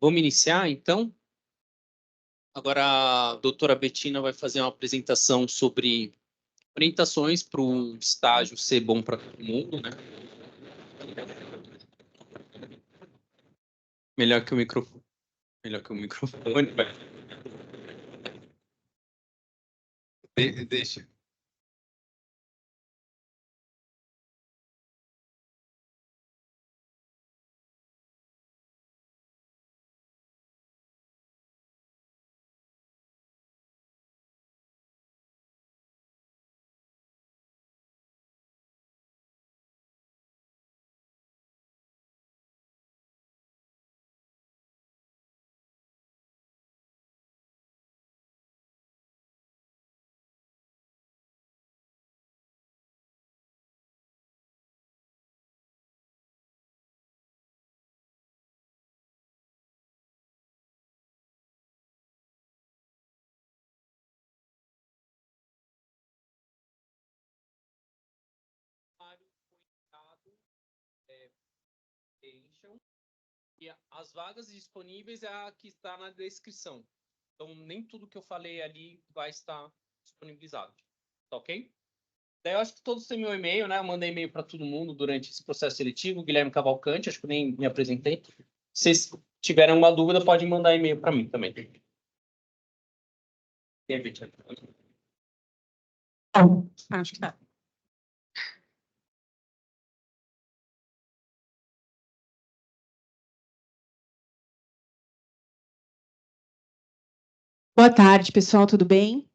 Vamos iniciar, então. Agora a doutora Betina vai fazer uma apresentação sobre orientações para o estágio ser bom para todo mundo, né? Melhor que o microfone. Melhor que o microfone. Deixa. E as vagas disponíveis é a que está na descrição. Então, nem tudo que eu falei ali vai estar disponibilizado. Tá ok? Daí eu acho que todos têm meu e-mail, né? Eu mandei e-mail para todo mundo durante esse processo seletivo. Guilherme Cavalcante, acho que nem me apresentei. Se vocês tiverem uma dúvida, podem mandar e-mail para mim também. Acho que tá. Boa tarde, pessoal, tudo bem?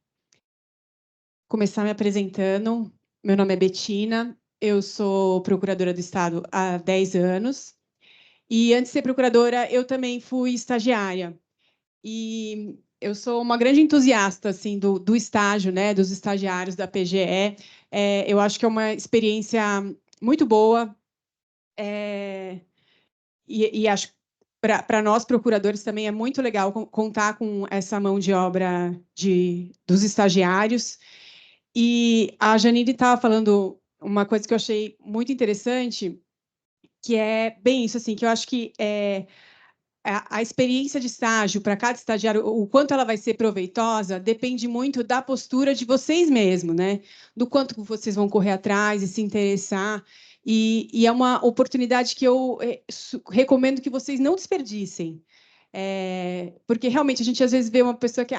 Começar me apresentando. Meu nome é Betina, eu sou procuradora do Estado há 10 anos. E antes de ser procuradora, eu também fui estagiária. E eu sou uma grande entusiasta assim, do estágio, né, dos estagiários da PGE. Eu acho que é uma experiência muito boa. E acho que para nós, procuradores, também é muito legal contar com essa mão de obra dos estagiários. E a Janine estava falando uma coisa que eu achei muito interessante, que é bem isso, assim, que eu acho que a experiência de estágio para cada estagiário, o quanto ela vai ser proveitosa, depende muito da postura de vocês mesmos, né? Do quanto vocês vão correr atrás e se interessar. E é uma oportunidade que eu recomendo que vocês não desperdicem. Porque realmente a gente às vezes vê uma pessoa que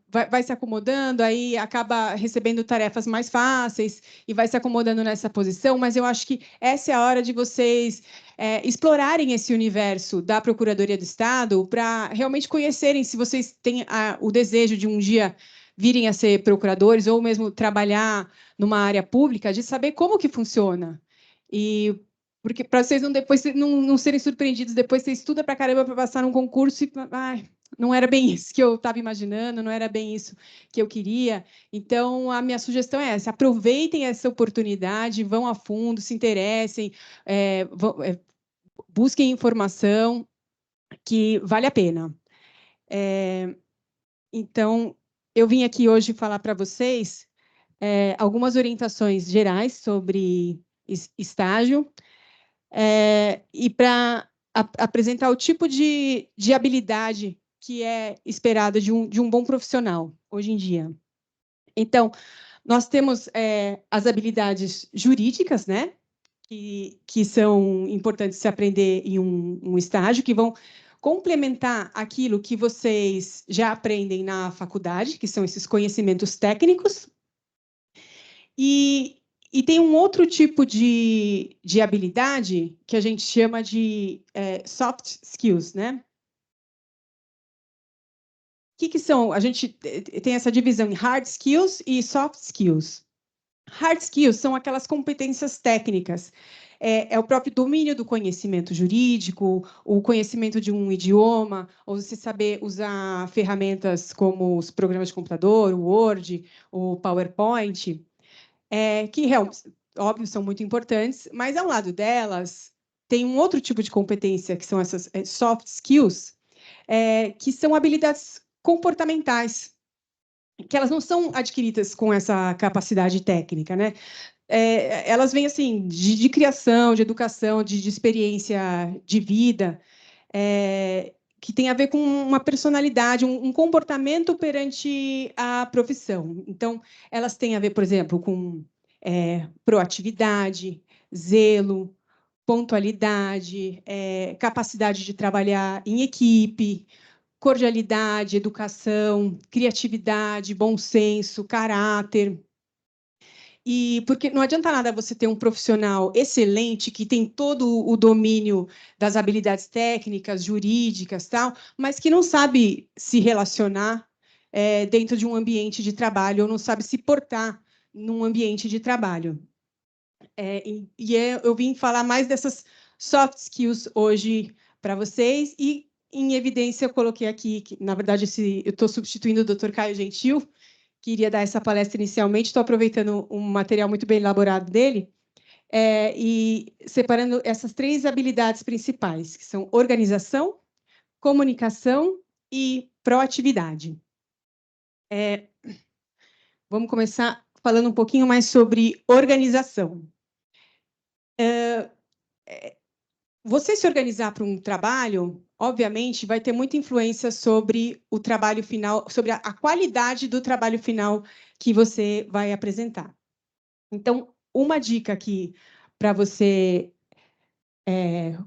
vai se acomodando, aí acaba recebendo tarefas mais fáceis e vai se acomodando nessa posição, mas eu acho que essa é a hora de vocês explorarem esse universo da Procuradoria do Estado para realmente conhecerem, se vocês têm o desejo de um dia virem a ser procuradores ou mesmo trabalhar numa área pública, de saber como que funciona. E porque para vocês depois não serem surpreendidos, depois você estuda para caramba para passar num concurso e não era bem isso que eu estava imaginando, não era bem isso que eu queria. Então, a minha sugestão é essa: aproveitem essa oportunidade, vão a fundo, se interessem, busquem informação, que vale a pena. Então, eu vim aqui hoje falar para vocês algumas orientações gerais sobre estágio, e para apresentar o tipo de habilidade que é esperada de um bom profissional hoje em dia. Então, nós temos as habilidades jurídicas, né, que são importantes se aprender em um estágio, que vão complementar aquilo que vocês já aprendem na faculdade, que são esses conhecimentos técnicos. E tem um outro tipo de habilidade que a gente chama de soft skills, né? O que são? A gente tem essa divisão em hard skills e soft skills. Hard skills são aquelas competências técnicas. É o próprio domínio do conhecimento jurídico, o conhecimento de um idioma, ou você saber usar ferramentas como os programas de computador, o Word, o PowerPoint. Que realmente, óbvio, são muito importantes, mas ao lado delas tem um outro tipo de competência, que são essas soft skills, que são habilidades comportamentais, que elas não são adquiridas com essa capacidade técnica, né? Elas vêm assim de criação, de educação, de experiência de vida. que tem a ver com uma personalidade, um comportamento perante a profissão. Então, elas têm a ver, por exemplo, com proatividade, zelo, pontualidade, capacidade de trabalhar em equipe, cordialidade, educação, criatividade, bom senso, caráter. E porque não adianta nada você ter um profissional excelente que tem todo o domínio das habilidades técnicas, jurídicas, tal, mas que não sabe se relacionar dentro de um ambiente de trabalho ou não sabe se portar num ambiente de trabalho. Eu vim falar mais dessas soft skills hoje para vocês e, em evidência, eu coloquei aqui, que, na verdade, eu estou substituindo o Dr. Caio Gentil, que iria dar essa palestra inicialmente, estou aproveitando um material muito bem elaborado dele, e separando essas 3 habilidades principais, que são organização, comunicação e proatividade. Vamos começar falando um pouquinho mais sobre organização. Você se organizar para um trabalho, obviamente, vai ter muita influência sobre o trabalho final, sobre a qualidade do trabalho final que você vai apresentar. Então, uma dica aqui para você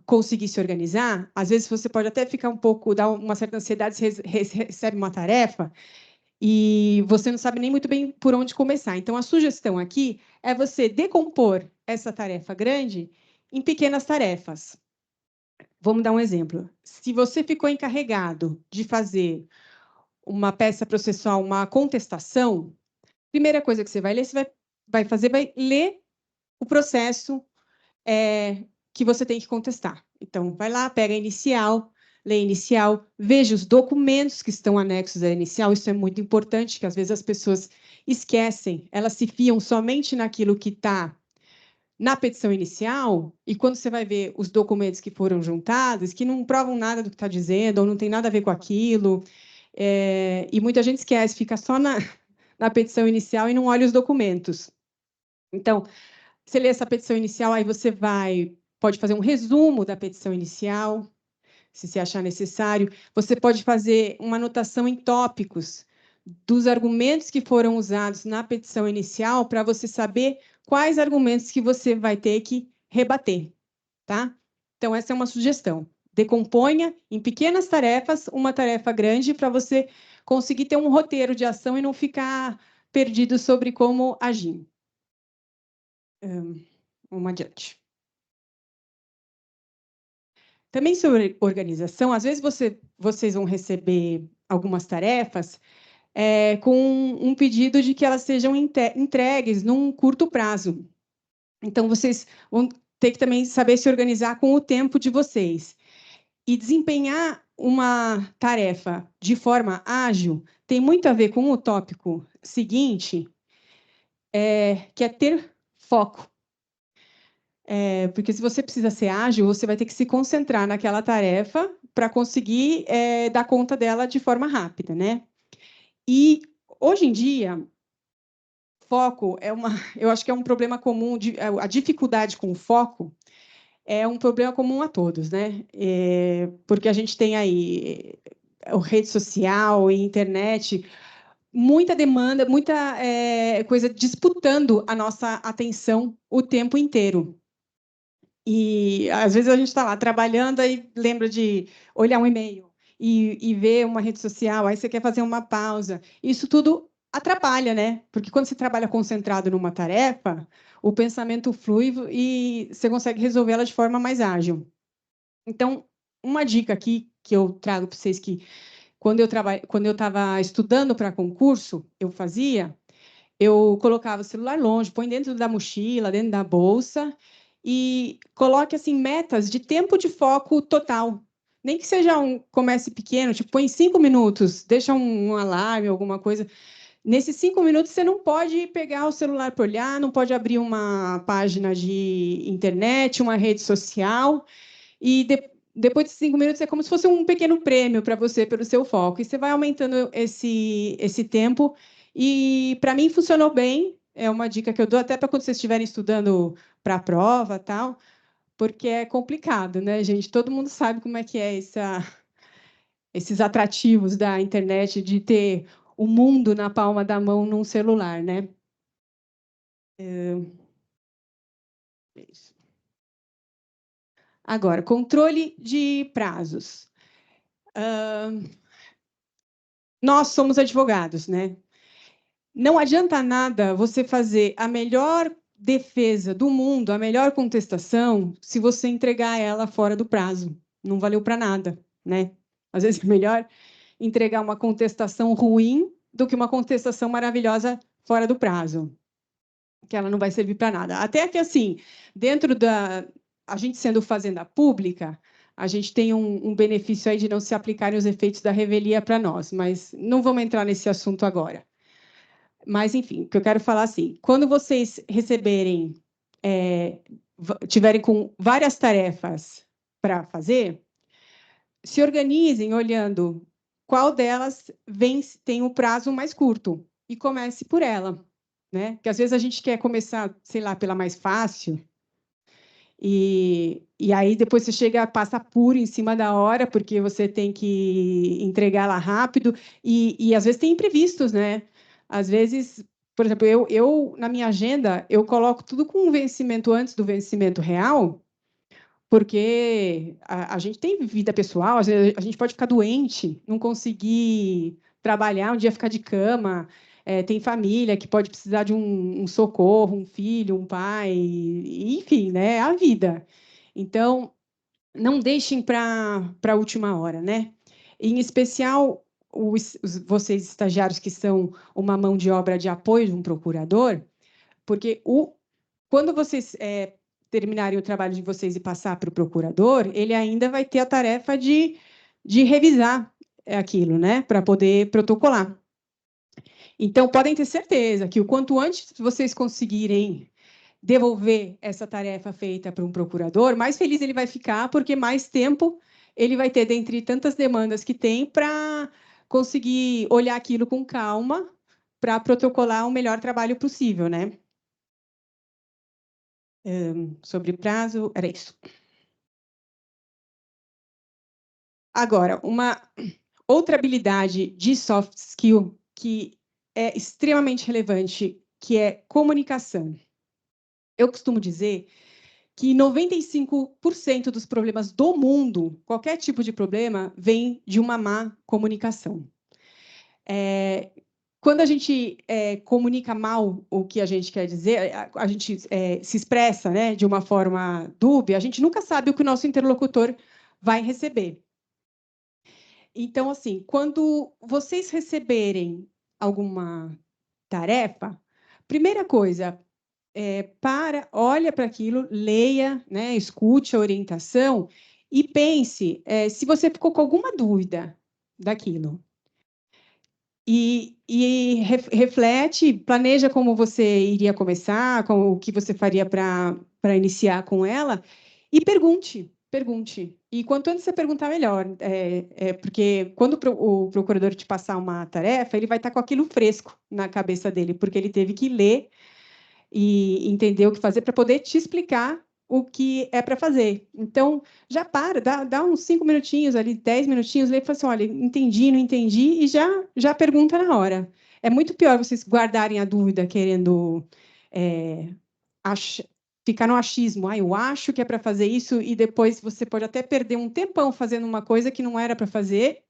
conseguir se organizar, às vezes você pode até ficar um pouco, dar uma certa ansiedade, se recebe uma tarefa e você não sabe nem muito bem por onde começar. Então, a sugestão aqui é você decompor essa tarefa grande em pequenas tarefas. Vamos dar um exemplo. Se você ficou encarregado de fazer uma peça processual, uma contestação, a primeira coisa que você vai ler, vai ler o processo que você tem que contestar. Então, vai lá, pega a inicial, lê a inicial, veja os documentos que estão anexos à inicial. Isso é muito importante, que às vezes as pessoas esquecem, elas se fiam somente naquilo que está na petição inicial, e quando você vai ver os documentos que foram juntados, que não provam nada do que está dizendo, ou não tem nada a ver com aquilo, e muita gente esquece, fica só na petição inicial e não olha os documentos. Então, você lê essa petição inicial, aí você pode fazer um resumo da petição inicial, se você achar necessário. Você pode fazer uma anotação em tópicos dos argumentos que foram usados na petição inicial para você saber quais argumentos que você vai ter que rebater, tá? Então, essa é uma sugestão. Decomponha em pequenas tarefas uma tarefa grande para você conseguir ter um roteiro de ação e não ficar perdido sobre como agir. Vamos adiante. Também sobre organização, às vezes vocês vão receber algumas tarefas com um pedido de que elas sejam entregues num curto prazo. Então, vocês vão ter que também saber se organizar com o tempo de vocês. E desempenhar uma tarefa de forma ágil tem muito a ver com o tópico seguinte, que é ter foco. Porque se você precisa ser ágil, você vai ter que se concentrar naquela tarefa para conseguir dar conta dela de forma rápida, né? E, hoje em dia, foco eu acho que é um problema comum, a dificuldade com o foco é um problema comum a todos, né? Porque a gente tem aí rede social e internet, muita demanda, muita coisa disputando a nossa atenção o tempo inteiro. E, às vezes, a gente está lá trabalhando e lembra de olhar um e-mail e ver uma rede social, aí você quer fazer uma pausa. Isso tudo atrapalha, né? Porque quando você trabalha concentrado numa tarefa, o pensamento flui e você consegue resolvê-la de forma mais ágil. Então, uma dica aqui que eu trago para vocês que, quando eu estava estudando para concurso, eu colocava o celular longe, põe dentro da mochila, dentro da bolsa, e coloque assim metas de tempo de foco total. Nem que seja comece pequeno, tipo, põe 5 minutos, deixa um alarme, alguma coisa. Nesses 5 minutos, você não pode pegar o celular para olhar, não pode abrir uma página de internet, uma rede social, e depois de 5 minutos é como se fosse um pequeno prêmio para você pelo seu foco. E você vai aumentando esse tempo. E, para mim, funcionou bem. É uma dica que eu dou até para quando vocês estiverem estudando para a prova, tal. porque é complicado, né, gente? Todo mundo sabe como é que é esses atrativos da internet de ter o mundo na palma da mão num celular, né? Isso. Agora, controle de prazos. Nós somos advogados, né? Não adianta nada você fazer a melhor defesa do mundo, a melhor contestação, se você entregar ela fora do prazo. Não valeu para nada, né? Às vezes é melhor entregar uma contestação ruim do que uma contestação maravilhosa fora do prazo, que ela não vai servir para nada. Até que, assim, dentro da... A gente sendo fazenda pública, a gente tem um benefício aí de não se aplicarem os efeitos da revelia para nós, mas não vamos entrar nesse assunto agora. Mas, enfim, o que eu quero falar assim, quando vocês receberem, tiverem com várias tarefas para fazer, se organizem olhando qual delas tem o prazo mais curto e comece por ela, né? Porque às vezes a gente quer começar, sei lá, pela mais fácil e aí depois você chega, passa apuro em cima da hora porque você tem que entregar lá rápido e às vezes tem imprevistos, né? Às vezes, por exemplo, eu na minha agenda eu coloco tudo com um vencimento antes do vencimento real, porque a gente tem vida pessoal, às vezes a gente pode ficar doente, não conseguir trabalhar, um dia ficar de cama, tem família que pode precisar de um socorro, um filho, um pai, enfim, né? É a vida. Então, não deixem para a última hora, né? Em especial, vocês estagiários que são uma mão de obra de apoio de um procurador, porque quando vocês terminarem o trabalho de vocês e passar para o procurador, ele ainda vai ter a tarefa de revisar aquilo, né? Para poder protocolar. Então, podem ter certeza que o quanto antes vocês conseguirem devolver essa tarefa feita para um procurador, mais feliz ele vai ficar, porque mais tempo ele vai ter, dentre tantas demandas que tem, para conseguir olhar aquilo com calma, para protocolar o melhor trabalho possível, né? Sobre prazo, era isso. Agora, uma outra habilidade de soft skill que é extremamente relevante, que é comunicação. Eu costumo dizer que 95% dos problemas do mundo, qualquer tipo de problema, vem de uma má comunicação. Quando a gente comunica mal o que a gente quer dizer, a gente se expressa, né, de uma forma dúbia, a gente nunca sabe o que o nosso interlocutor vai receber. Então, assim, quando vocês receberem alguma tarefa, primeira coisa, olha para aquilo, leia, né, escute a orientação e pense se você ficou com alguma dúvida daquilo. E reflete, planeja como você iria começar, o que você faria para iniciar com ela, e pergunte. E quanto antes você perguntar, melhor. Porque quando o procurador te passar uma tarefa, ele vai estar com aquilo fresco na cabeça dele, porque ele teve que ler e entender o que fazer para poder te explicar o que é para fazer. Então, já dá uns 5 minutinhos ali, 10 minutinhos, lê e fala assim, olha, entendi, não entendi, e já pergunta na hora. É muito pior vocês guardarem a dúvida querendo ficar no achismo. Eu acho que é para fazer isso, e depois você pode até perder um tempão fazendo uma coisa que não era para fazer,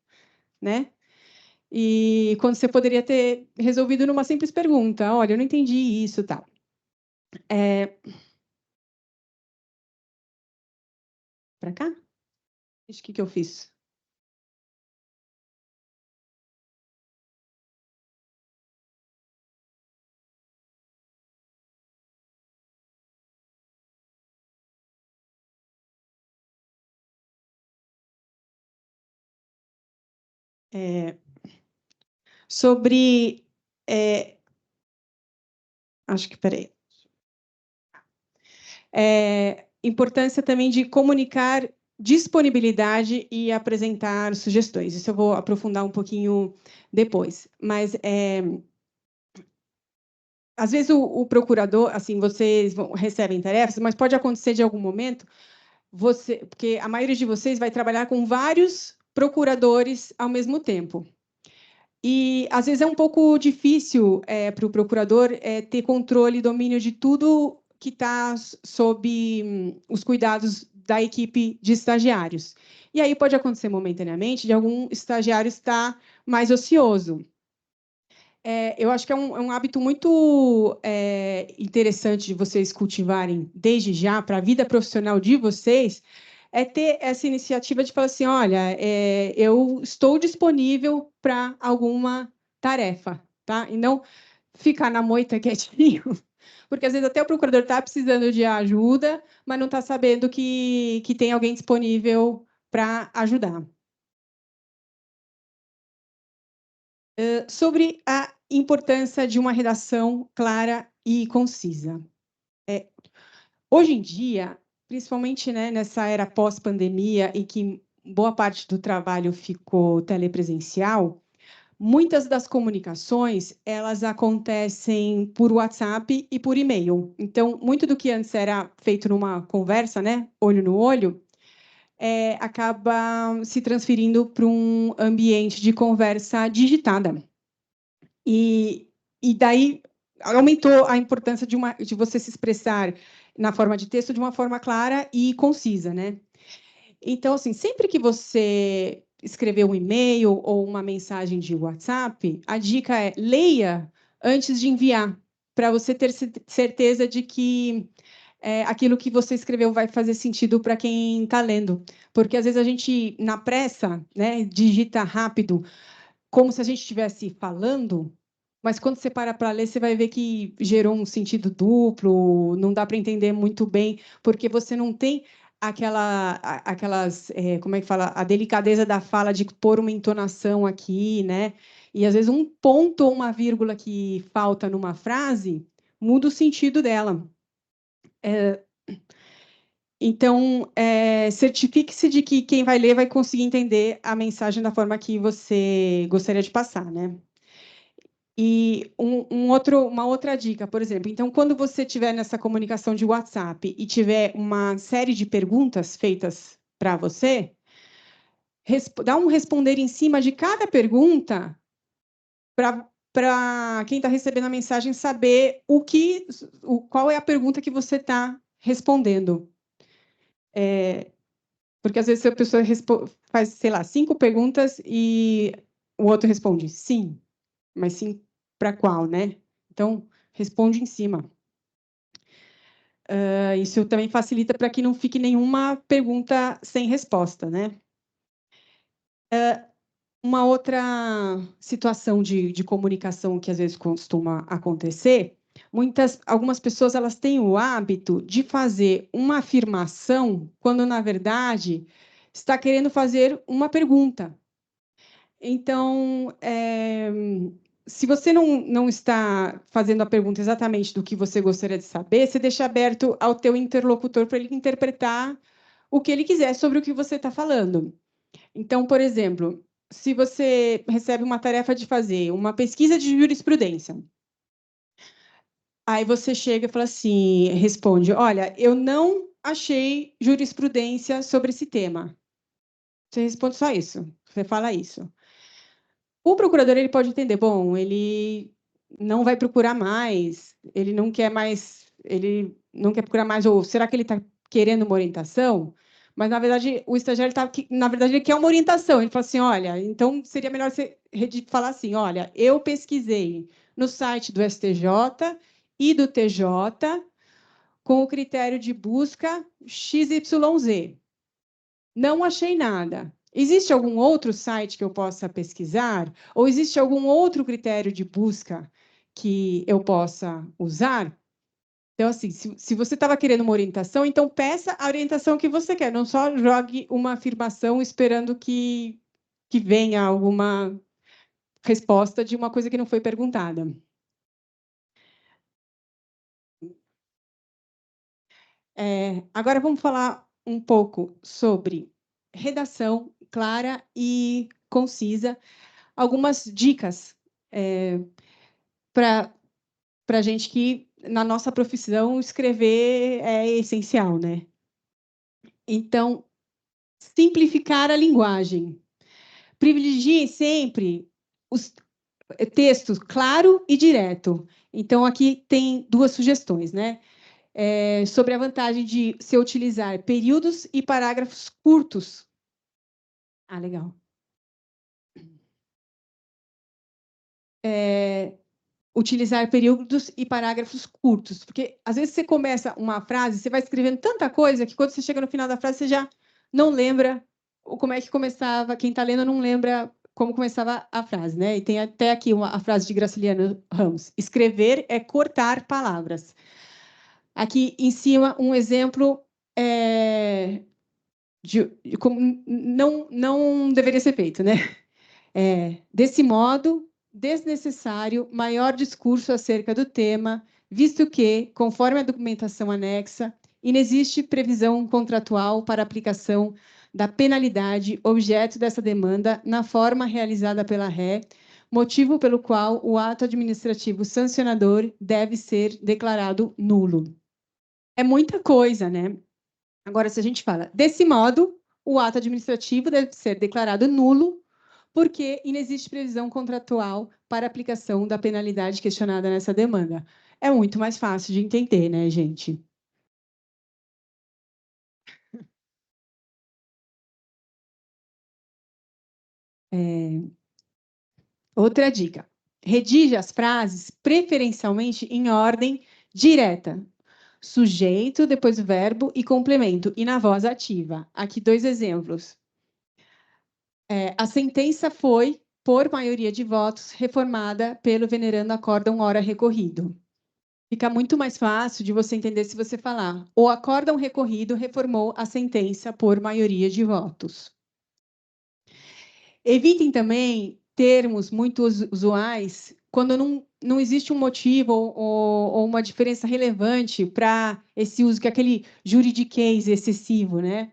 né? E quando você poderia ter resolvido numa simples pergunta, olha, eu não entendi isso, tal. Para cá? O que eu fiz? Sobre... acho que, peraí. Importância também de comunicar disponibilidade e apresentar sugestões. Isso eu vou aprofundar um pouquinho depois. Mas, às vezes, o procurador, assim, vocês recebem tarefas, mas pode acontecer de algum momento porque a maioria de vocês vai trabalhar com vários procuradores ao mesmo tempo. E, às vezes, é um pouco difícil para o procurador ter controle e domínio de tudo que está sob os cuidados da equipe de estagiários. E aí pode acontecer momentaneamente de algum estagiário estar mais ocioso. Eu acho que é um hábito muito interessante de vocês cultivarem desde já para a vida profissional de vocês, é ter essa iniciativa de falar assim, olha, eu estou disponível para alguma tarefa, tá? E não ficar na moita quietinho, porque às vezes até o procurador está precisando de ajuda, mas não está sabendo que tem alguém disponível para ajudar. Sobre a importância de uma redação clara e concisa. Hoje em dia, principalmente, né, nessa era pós-pandemia, e que boa parte do trabalho ficou telepresencial, muitas das comunicações elas acontecem por WhatsApp e por e-mail. Então, muito do que antes era feito numa conversa, né, olho no olho, acaba se transferindo para um ambiente de conversa digitada. E daí aumentou a importância de você se expressar na forma de texto de uma forma clara e concisa, né? Então, assim, sempre que você escrever um e-mail ou uma mensagem de WhatsApp, a dica é leia antes de enviar, para você ter certeza de que aquilo que você escreveu vai fazer sentido para quem está lendo. Porque, às vezes, a gente, na pressa, né, digita rápido, como se a gente estivesse falando, mas quando você para ler, você vai ver que gerou um sentido duplo, não dá para entender muito bem, porque você não tem aquelas, como é que fala, a delicadeza da fala de pôr uma entonação aqui, né? E às vezes um ponto ou uma vírgula que falta numa frase muda o sentido dela. Então, certifique-se de que quem vai ler vai conseguir entender a mensagem da forma que você gostaria de passar, né? E uma outra dica, por exemplo, então, quando você estiver nessa comunicação de WhatsApp e tiver uma série de perguntas feitas para você, dá um responder em cima de cada pergunta para quem está recebendo a mensagem saber qual é a pergunta que você está respondendo. Porque, às vezes, a pessoa faz, sei lá, 5 perguntas e o outro responde sim, mas sim para qual, né? Então, responde em cima. Isso também facilita para que não fique nenhuma pergunta sem resposta, né? Uma outra situação de comunicação que às vezes costuma acontecer, algumas pessoas elas têm o hábito de fazer uma afirmação quando, na verdade, está querendo fazer uma pergunta. Então, se você não está fazendo a pergunta exatamente do que você gostaria de saber, você deixa aberto ao teu interlocutor para ele interpretar o que ele quiser sobre o que você está falando. Então, por exemplo, se você recebe uma tarefa de fazer uma pesquisa de jurisprudência, aí você chega e fala assim, responde, olha, eu não achei jurisprudência sobre esse tema. Você responde só isso, você fala isso. O procurador ele pode entender, bom, ele não vai procurar mais, ele não quer procurar mais, ou será que ele está querendo uma orientação? Mas, na verdade, o estagiário ele quer uma orientação. Ele fala assim, olha, então seria melhor você falar assim, olha, eu pesquisei no site do STJ e do TJ com o critério de busca XYZ. Não achei nada. Existe algum outro site que eu possa pesquisar? Ou existe algum outro critério de busca que eu possa usar? Então, assim, se você estava querendo uma orientação, então peça a orientação que você quer. Não só jogue uma afirmação esperando que venha alguma resposta de uma coisa que não foi perguntada. Agora vamos falar um pouco sobre redação clara e concisa. Algumas dicas para a gente que, na nossa profissão, escrever é essencial, né? Então, simplificar a linguagem. Privilegie sempre os textos claro e direto. Então, aqui tem duas sugestões, né? Sobre a vantagem de se utilizar períodos e parágrafos curtos. Ah, legal. Utilizar períodos e parágrafos curtos, porque às vezes você começa uma frase, você vai escrevendo tanta coisa que quando você chega no final da frase, você já não lembra como é que começava, quem está lendo não lembra como começava a frase, né? E tem até aqui a frase de Graciliano Ramos: escrever é cortar palavras. Aqui em cima, um exemplo de como não deveria ser feito, né? Desse modo, desnecessário maior discurso acerca do tema, visto que, conforme a documentação anexa, inexiste previsão contratual para aplicação da penalidade objeto dessa demanda na forma realizada pela ré, motivo pelo qual o ato administrativo sancionador deve ser declarado nulo. É muita coisa, né? Agora, se a gente fala desse modo, o ato administrativo deve ser declarado nulo, porque inexiste previsão contratual para aplicação da penalidade questionada nessa demanda. É muito mais fácil de entender, né, gente? Outra dica. Redige as frases preferencialmente em ordem direta. Sujeito, depois o verbo e complemento, e na voz ativa. Aqui 2 exemplos. A sentença foi, por maioria de votos, reformada pelo venerando acórdão ora recorrido. Fica muito mais fácil de você entender se você falar: o acórdão recorrido reformou a sentença por maioria de votos. Evitem também termos muito usuais quando não existe um motivo ou uma diferença relevante para esse uso, que é aquele juridiquês excessivo, né?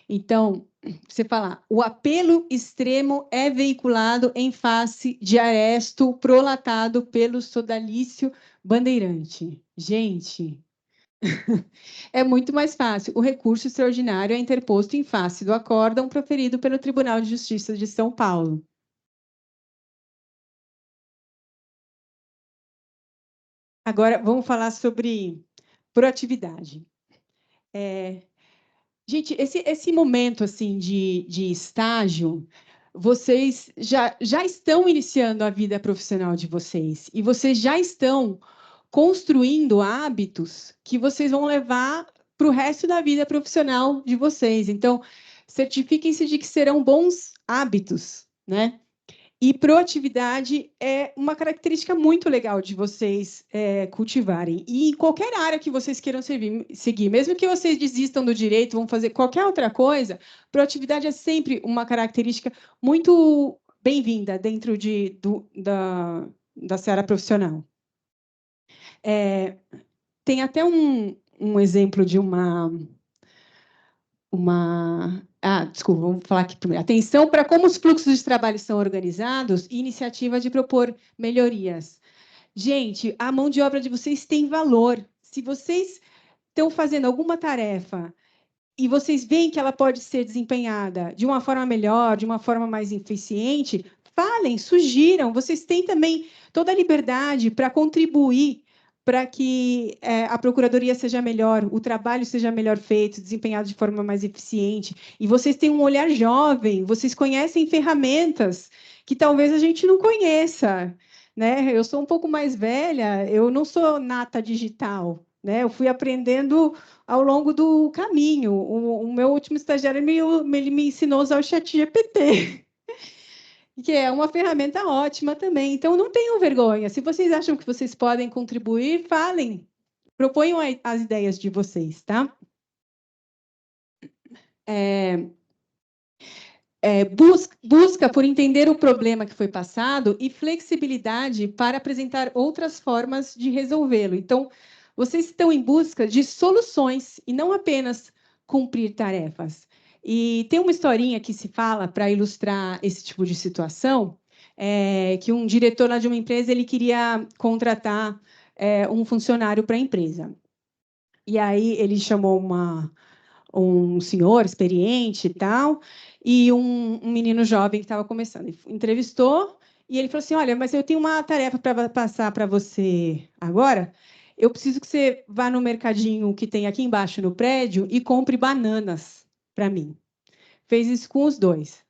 Então, você falar: o apelo extremo é veiculado em face de aresto prolatado pelo sodalício bandeirante. Gente, é muito mais fácil. O recurso extraordinário é interposto em face do acórdão proferido pelo Tribunal de Justiça de São Paulo. Agora, vamos falar sobre proatividade. Gente, esse momento assim de estágio, vocês já estão iniciando a vida profissional de vocês e vocês já estão construindo hábitos que vocês vão levar para o resto da vida profissional de vocês. Então, certifiquem-se de que serão bons hábitos, né? E proatividade é uma característica muito legal de vocês cultivarem. E em qualquer área que vocês queiram seguir, mesmo que vocês desistam do direito, vão fazer qualquer outra coisa, proatividade é sempre uma característica muito bem-vinda dentro da seara profissional. Tem até um exemplo de desculpa, vamos falar aqui primeiro. Atenção para como os fluxos de trabalho são organizados e iniciativa de propor melhorias. Gente, a mão de obra de vocês tem valor. Se vocês estão fazendo alguma tarefa e vocês veem que ela pode ser desempenhada de uma forma melhor, de uma forma mais eficiente, falem, sugiram. Vocês têm também toda a liberdade para contribuir para que a procuradoria seja melhor, o trabalho seja melhor feito, desempenhado de forma mais eficiente. E vocês têm um olhar jovem, vocês conhecem ferramentas que talvez a gente não conheça, né? Eu sou um pouco mais velha, eu não sou nata digital, né? Eu fui aprendendo ao longo do caminho. O meu último estagiário ele me ensinou a usar o ChatGPT, que é uma ferramenta ótima também. Então, não tenham vergonha. Se vocês acham que vocês podem contribuir, falem. Proponham as ideias de vocês, tá? Busca por entender o problema que foi passado e flexibilidade para apresentar outras formas de resolvê-lo. Então, vocês estão em busca de soluções e não apenas cumprir tarefas. E tem uma historinha que se fala para ilustrar esse tipo de situação, que um diretor lá de uma empresa ele queria contratar um funcionário para a empresa. E aí ele chamou um senhor experiente e tal, e um menino jovem que estava começando. Ele entrevistou e ele falou assim: olha, mas eu tenho uma tarefa para passar para você agora. Eu preciso que você vá no mercadinho que tem aqui embaixo no prédio e compre bananas para mim. Fez isso com os dois.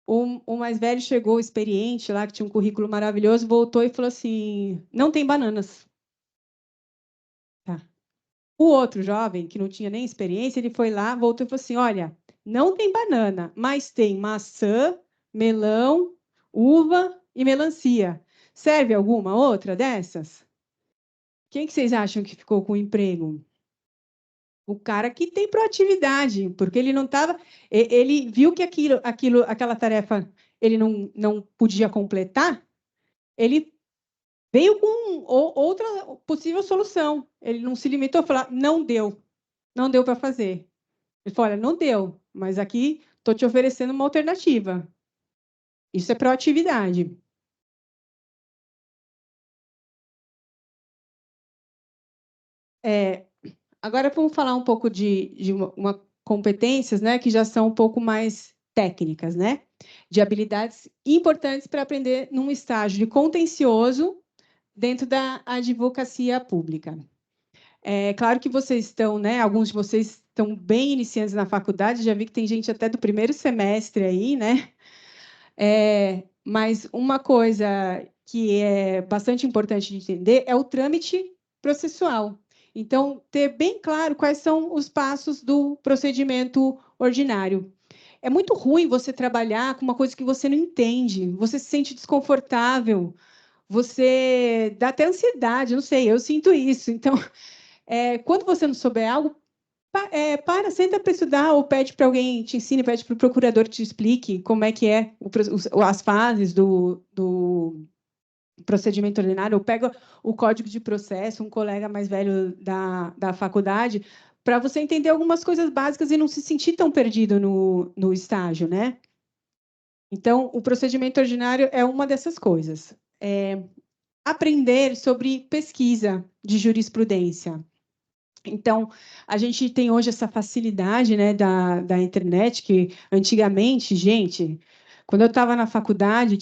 O mais velho chegou, experiente, lá, que tinha um currículo maravilhoso, voltou e falou assim: não tem bananas. Tá. O outro jovem, que não tinha nem experiência, ele foi lá, voltou e falou assim: olha, não tem banana, mas tem maçã, melão, uva e melancia. Serve alguma outra dessas? Quem que vocês acham que ficou com o emprego? O cara que tem proatividade, porque ele não estava. Ele viu que aquela tarefa ele não podia completar, ele veio com outra possível solução. Ele não se limitou a falar, não deu para fazer. Ele falou, olha, não deu, mas aqui estou te oferecendo uma alternativa. Isso é proatividade. Agora vamos falar um pouco de uma competências, né, que já são um pouco mais técnicas, né, de habilidades importantes para aprender num estágio de contencioso dentro da advocacia pública. É claro que vocês estão, né, alguns de vocês estão bem iniciantes na faculdade, já vi que tem gente até do primeiro semestre aí, né? Mas uma coisa que é bastante importante de entender é o trâmite processual. Então, ter bem claro quais são os passos do procedimento ordinário. É muito ruim você trabalhar com uma coisa que você não entende, você se sente desconfortável, você dá até ansiedade, não sei, eu sinto isso. Então, quando você não souber algo, senta para estudar ou pede para alguém te ensine, pede para o procurador te explique como é que é as fases do procedimento ordinário, ou pega o código de processo, um colega mais velho da faculdade, para você entender algumas coisas básicas e não se sentir tão perdido no estágio, né? Então, o procedimento ordinário é uma dessas coisas. Aprender sobre pesquisa de jurisprudência. Então, a gente tem hoje essa facilidade, né, da internet, que antigamente, gente, quando eu estava na faculdade,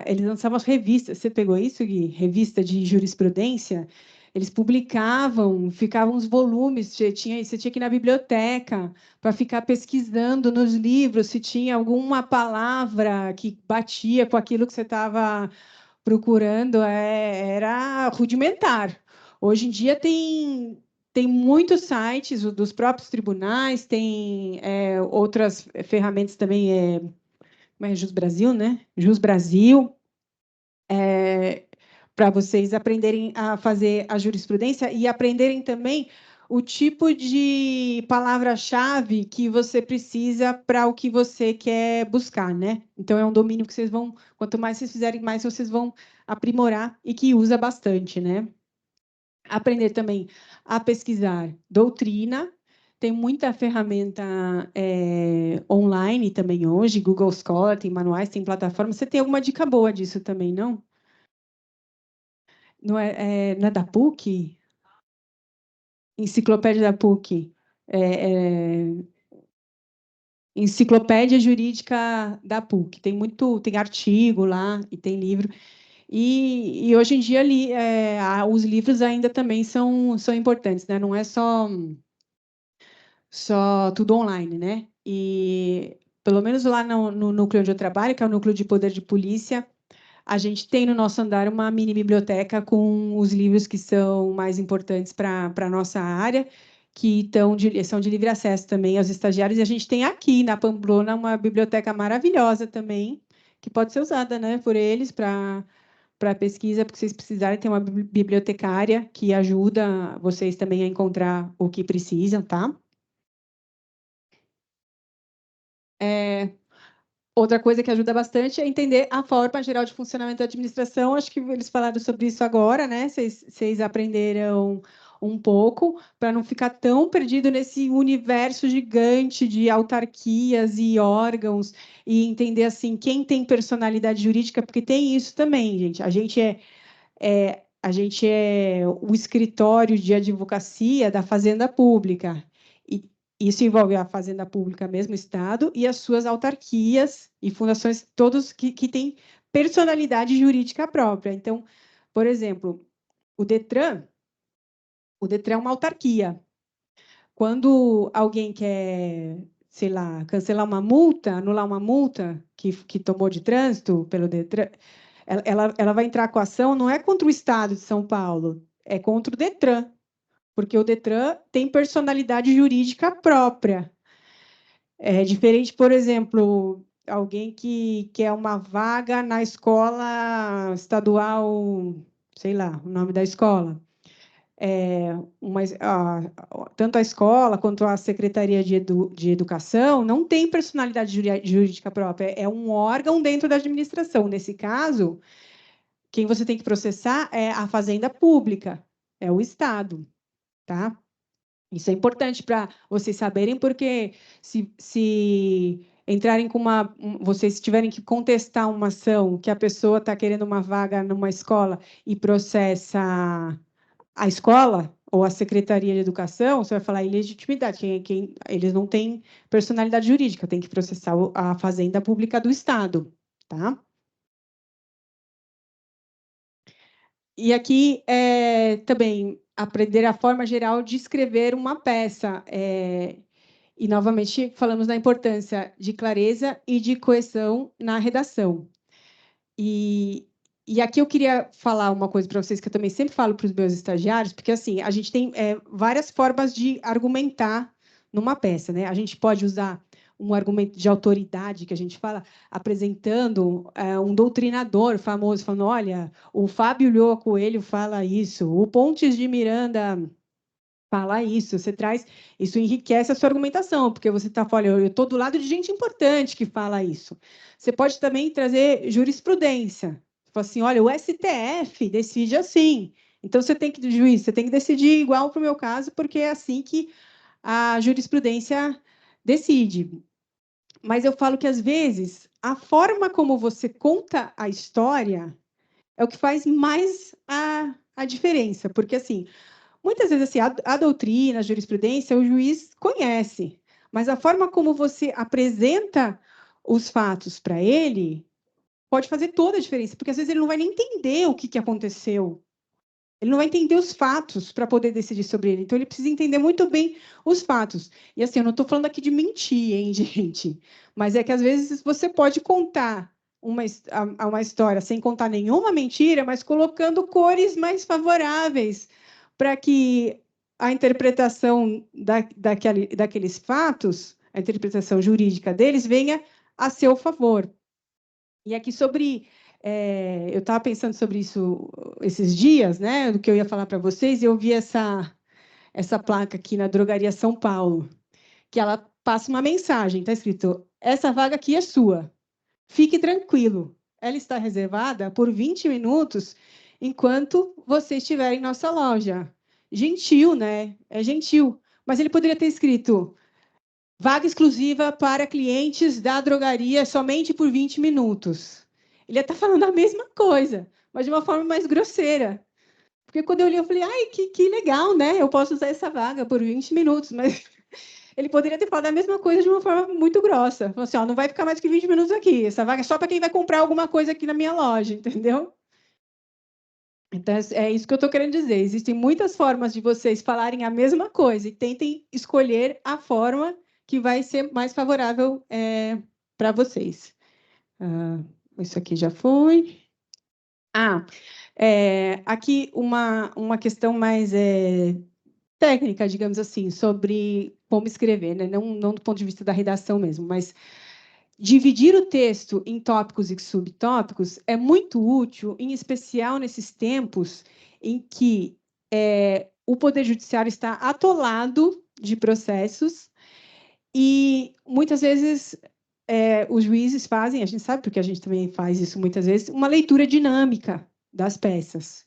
eles lançavam as revistas. Você pegou isso, Gui? Revista de jurisprudência? Eles publicavam, ficavam os volumes, você tinha que ir na biblioteca para ficar pesquisando nos livros se tinha alguma palavra que batia com aquilo que você estava procurando, era rudimentar. Hoje em dia tem muitos sites dos próprios tribunais, tem outras ferramentas também, como é Jus Brasil, né? Jus Brasil, para vocês aprenderem a fazer a jurisprudência e aprenderem também o tipo de palavra-chave que você precisa para o que você quer buscar, né? Então, é um domínio que vocês vão, quanto mais vocês fizerem, mais vocês vão aprimorar e que usa bastante, né? Aprender também a pesquisar doutrina. Tem muita ferramenta online também hoje, Google Scholar, tem manuais, tem plataformas. Você tem alguma dica boa disso também, não? Não é da PUC? Enciclopédia da PUC. Enciclopédia Jurídica da PUC. Tem artigo lá e tem livro. E hoje em dia os livros ainda também são importantes, né? Não é só tudo online, né? E pelo menos lá no núcleo onde eu trabalho, que é o núcleo de poder de polícia, a gente tem no nosso andar uma mini biblioteca com os livros que são mais importantes para a nossa área, que são de livre acesso também aos estagiários. E a gente tem aqui na Pamplona uma biblioteca maravilhosa também, que pode ser usada, né, por eles para pesquisa, porque vocês precisarem ter uma bibliotecária que ajuda vocês também a encontrar o que precisam, tá? Outra coisa que ajuda bastante é entender a forma geral de funcionamento da administração. Acho que eles falaram sobre isso agora, né? Vocês aprenderam um pouco para não ficar tão perdido nesse universo gigante de autarquias e órgãos e entender assim quem tem personalidade jurídica, porque tem isso também, gente. A gente é o escritório de advocacia da Fazenda Pública. isso envolve a Fazenda Pública mesmo, o Estado, e as suas autarquias e fundações, todos que têm personalidade jurídica própria. Então, por exemplo, o Detran é uma autarquia. Quando alguém quer, sei lá, cancelar uma multa, anular uma multa que tomou de trânsito pelo Detran, ela vai entrar com a ação, não é contra o Estado de São Paulo, é contra o Detran, porque o Detran tem personalidade jurídica própria. É diferente, por exemplo, alguém que quer uma vaga na escola estadual, sei lá, o nome da escola. Tanto a escola quanto a Secretaria de Educação não tem personalidade jurídica própria, é um órgão dentro da administração. Nesse caso, quem você tem que processar é a Fazenda Pública, é o Estado, tá? Isso é importante para vocês saberem, porque se entrarem com vocês tiverem que contestar uma ação que a pessoa está querendo uma vaga numa escola e processa a escola ou a Secretaria de Educação, você vai falar ilegitimidade. Eles não têm personalidade jurídica, tem que processar a Fazenda Pública do Estado, tá? E aqui também aprender a forma geral de escrever uma peça. E, novamente, falamos da importância de clareza e de coesão na redação. E aqui eu queria falar uma coisa para vocês que eu também sempre falo para os meus estagiários, porque assim, a gente tem várias formas de argumentar numa peça, né? A gente pode usar um argumento de autoridade, que a gente fala, apresentando um doutrinador famoso, falando, olha, o Fábio Lhó Coelho fala isso, o Pontes de Miranda fala isso, você traz, isso enriquece a sua argumentação, porque você está falando, eu estou do lado de gente importante que fala isso. Você pode também trazer jurisprudência. Fala assim, olha, o STF decide assim. Então, você tem que, juiz, você tem que decidir igual para o meu caso, porque é assim que a jurisprudência decide. Mas eu falo que, às vezes, a forma como você conta a história é o que faz mais a diferença. Porque, assim, muitas vezes, assim, a doutrina, a jurisprudência, o juiz conhece, mas a forma como você apresenta os fatos para ele pode fazer toda a diferença, porque às vezes ele não vai nem entender o que aconteceu. Ele não vai entender os fatos para poder decidir sobre ele. Então, ele precisa entender muito bem os fatos. E, assim, eu não estou falando aqui de mentir, hein, gente? Mas é que, às vezes, você pode contar uma história sem contar nenhuma mentira, mas colocando cores mais favoráveis para que a interpretação daqueles fatos, a interpretação jurídica deles, venha a seu favor. E aqui eu estava pensando sobre isso esses dias, né, do que eu ia falar para vocês, e eu vi essa placa aqui na Drogaria São Paulo, que ela passa uma mensagem, está escrito, essa vaga aqui é sua, fique tranquilo, ela está reservada por 20 minutos, enquanto você estiver em nossa loja. Gentil, né? É gentil. Mas ele poderia ter escrito vaga exclusiva para clientes da drogaria somente por 20 minutos. Ele ia estar falando a mesma coisa, mas de uma forma mais grosseira. Porque quando eu li, eu falei, ai, que legal, né? Eu posso usar essa vaga por 20 minutos, mas ele poderia ter falado a mesma coisa de uma forma muito grossa. Falou assim, ó, não vai ficar mais que 20 minutos aqui. Essa vaga é só para quem vai comprar alguma coisa aqui na minha loja, entendeu? Então, é isso que eu estou querendo dizer. Existem muitas formas de vocês falarem a mesma coisa e tentem escolher a forma que vai ser mais favorável para vocês. Isso aqui já foi. Aqui uma questão mais técnica, digamos assim, sobre como escrever, né? Não do ponto de vista da redação mesmo, mas dividir o texto em tópicos e subtópicos é muito útil, em especial nesses tempos em que o Poder Judiciário está atolado de processos e, muitas vezes, os juízes fazem, a gente sabe, porque a gente também faz isso muitas vezes, uma leitura dinâmica das peças.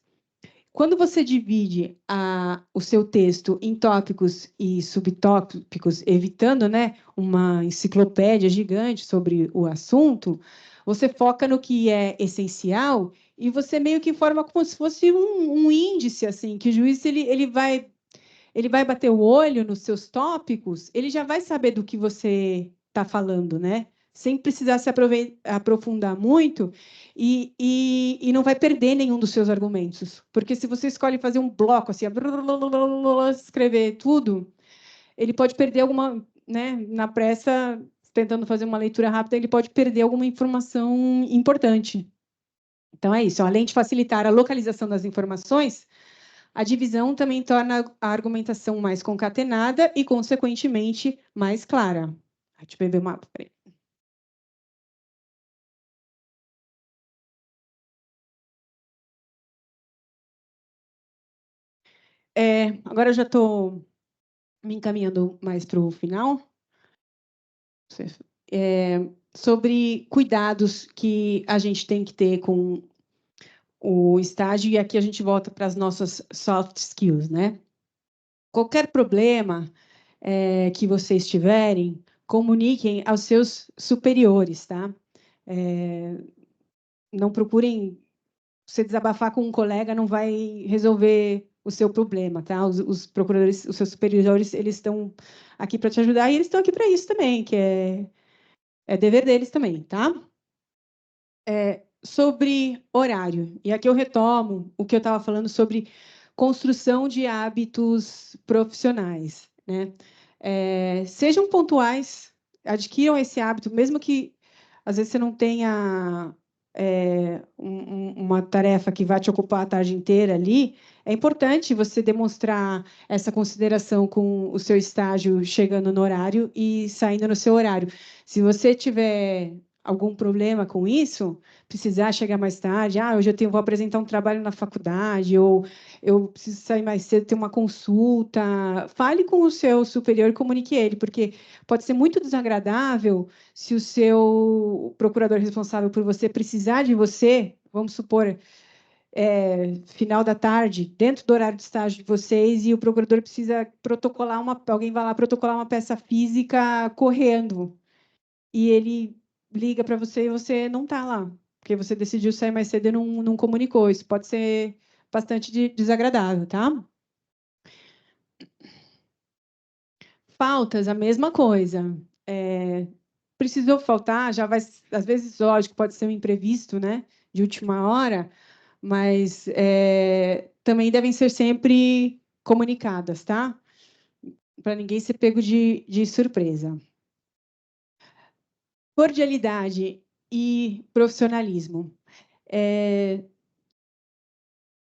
Quando você divide o seu texto em tópicos e subtópicos, evitando, né, uma enciclopédia gigante sobre o assunto, você foca no que é essencial e você meio que forma como se fosse um índice, assim, que o juiz ele vai ele vai bater o olho nos seus tópicos, ele já vai saber do que você está falando, né? Sem precisar se aprofundar muito e não vai perder nenhum dos seus argumentos. Porque se você escolhe fazer um bloco, assim, escrever tudo, ele pode perder alguma, né? Na pressa, tentando fazer uma leitura rápida, ele pode perder alguma informação importante. Então, é isso. Além de facilitar a localização das informações, a divisão também torna a argumentação mais concatenada e, consequentemente, mais clara. Deixa eu ver o mapa. Peraí. Agora eu já estou me encaminhando mais para o final. Sobre cuidados que a gente tem que ter com o estágio, e aqui a gente volta para as nossas soft skills, né? Qualquer problema que vocês tiverem, comuniquem aos seus superiores, tá? Não procurem você desabafar com um colega, não vai resolver o seu problema, tá? Os procuradores, os seus superiores, eles estão aqui para te ajudar e eles estão aqui para isso também, que é dever deles também, tá? Sobre horário, e aqui eu retomo o que eu estava falando sobre construção de hábitos profissionais, né? Sejam pontuais, adquiram esse hábito, mesmo que às vezes você não tenha uma tarefa que vai te ocupar a tarde inteira ali, é importante você demonstrar essa consideração com o seu estágio chegando no horário e saindo no seu horário. Se você tiver algum problema com isso, precisar chegar mais tarde, hoje vou apresentar um trabalho na faculdade, ou eu preciso sair mais cedo, ter uma consulta, fale com o seu superior e comunique ele, porque pode ser muito desagradável se o seu procurador responsável por você precisar de você, vamos supor, final da tarde, dentro do horário de estágio de vocês, e o procurador precisa protocolar alguém vai lá protocolar uma peça física correndo, e ele liga para você e você não está lá, porque você decidiu sair mais cedo e não comunicou. Isso pode ser bastante desagradável, tá? Faltas, a mesma coisa. Precisou faltar, já vai, às vezes, lógico, pode ser um imprevisto, né, de última hora, mas também devem ser sempre comunicadas, tá? Para ninguém ser pego de surpresa. Cordialidade e profissionalismo.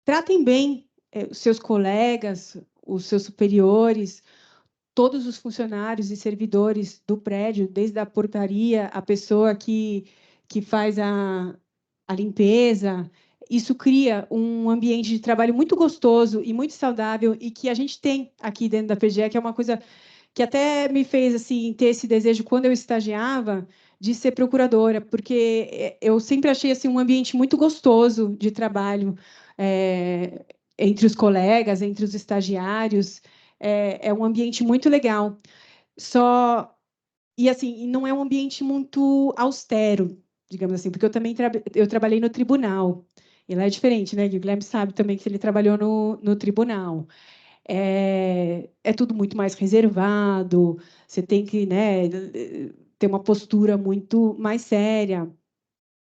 Tratem bem os seus colegas, os seus superiores, todos os funcionários e servidores do prédio, desde a portaria, a pessoa que faz a limpeza. Isso cria um ambiente de trabalho muito gostoso e muito saudável, e que a gente tem aqui dentro da PGE, que é uma coisa que até me fez assim ter esse desejo quando eu estagiava de ser procuradora, porque eu sempre achei assim um ambiente muito gostoso de trabalho entre os colegas, entre os estagiários. É um ambiente muito legal. E assim, não é um ambiente muito austero, digamos assim, porque eu também eu trabalhei no tribunal. E lá é diferente, né? O Guilherme sabe também que ele trabalhou no tribunal. Tudo muito mais reservado, você tem que, né, ter uma postura muito mais séria.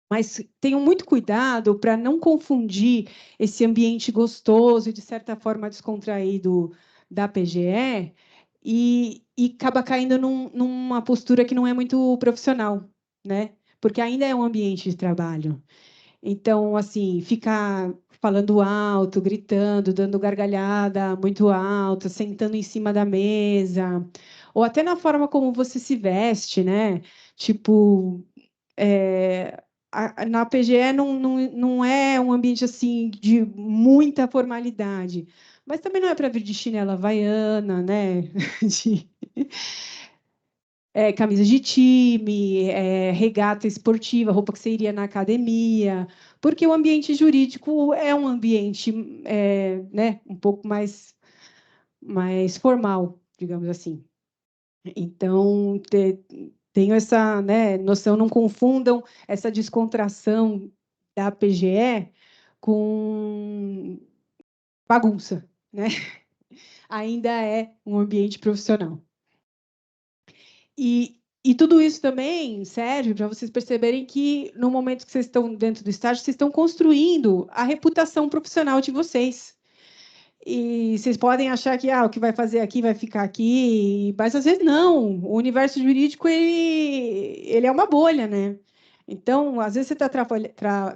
Mas tenham muito cuidado para não confundir esse ambiente gostoso e, de certa forma, descontraído da PGE e acaba caindo numa postura que não é muito profissional, né? Porque ainda é um ambiente de trabalho. Então, assim, ficar falando alto, gritando, dando gargalhada muito alta, sentando em cima da mesa, ou até na forma como você se veste, né? Tipo, na PGE não é um ambiente assim de muita formalidade, mas também não é para vir de chinela havaiana, né? De camisa de time, regata esportiva, roupa que você iria na academia, porque o ambiente jurídico é um ambiente né, um pouco mais formal, digamos assim. Então, tenho essa, né, noção, não confundam essa descontração da PGE com bagunça, né? ainda é um ambiente profissional. E tudo isso também serve para vocês perceberem que, no momento que vocês estão dentro do estágio, vocês estão construindo a reputação profissional de vocês. E vocês podem achar que o que vai fazer aqui vai ficar aqui, mas às vezes não. O universo jurídico ele é uma bolha, né? Então, às vezes você está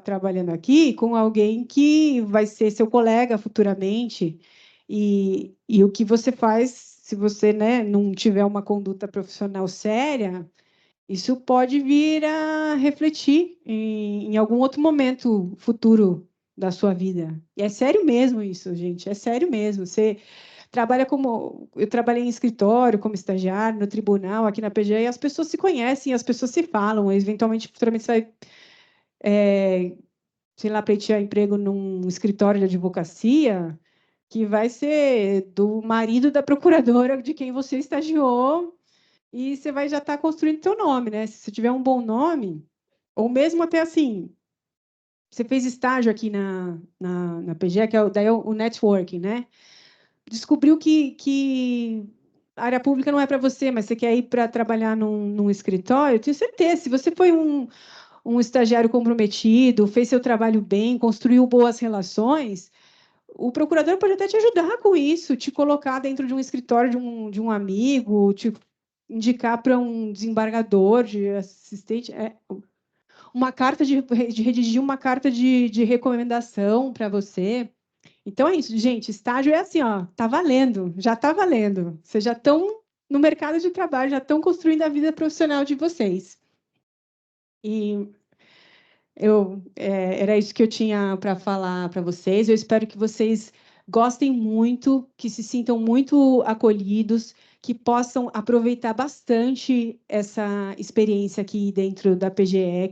trabalhando aqui com alguém que vai ser seu colega futuramente, e o que você faz, se você, né, não tiver uma conduta profissional séria, isso pode vir a refletir em algum outro momento futuro da sua vida. E é sério mesmo isso, gente, é sério mesmo. Você trabalha como... Eu trabalhei em escritório, como estagiário, no tribunal, aqui na PGE, e as pessoas se conhecem, as pessoas se falam, eventualmente, futuramente você vai, sei lá, pleitear emprego num escritório de advocacia, que vai ser do marido da procuradora de quem você estagiou, e você vai já estar construindo seu nome, né? Se você tiver um bom nome, ou mesmo até assim, você fez estágio aqui na PGE, que daí é o networking, né? Descobriu que a área pública não é para você, mas você quer ir para trabalhar num escritório, eu tenho certeza, se você foi um estagiário comprometido, fez seu trabalho bem, construiu boas relações, o procurador pode até te ajudar com isso, te colocar dentro de um escritório de um amigo, te indicar para um desembargador, de assistente, uma carta de redigir uma carta de recomendação para você. Então é isso, gente. Estágio é assim, ó, tá valendo, já tá valendo. Vocês já estão no mercado de trabalho, já estão construindo a vida profissional de vocês. E era isso que eu tinha para falar para vocês. Eu espero que vocês gostem muito, que se sintam muito acolhidos, que possam aproveitar bastante essa experiência aqui dentro da PGE,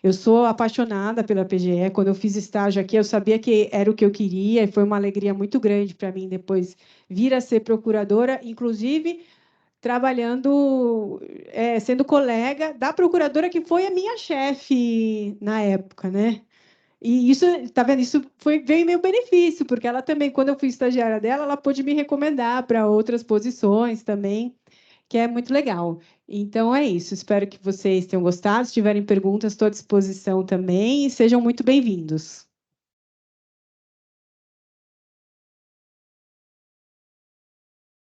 eu sou apaixonada pela PGE. Quando eu fiz estágio aqui, eu sabia que era o que eu queria, e foi uma alegria muito grande para mim depois vir a ser procuradora, inclusive trabalhando, sendo colega da procuradora que foi a minha chefe na época, né? E isso, tá vendo? Isso veio meu benefício, porque ela também, quando eu fui estagiária dela, ela pôde me recomendar para outras posições também, que é muito legal. Então é isso. Espero que vocês tenham gostado. Se tiverem perguntas, estou à disposição também, e sejam muito bem-vindos.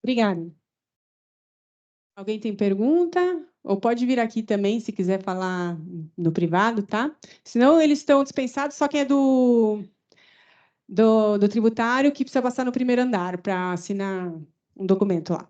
Obrigada. Alguém tem pergunta? Ou pode vir aqui também, se quiser falar no privado, tá? Senão, eles estão dispensados, só quem é do tributário que precisa passar no primeiro andar para assinar um documento lá.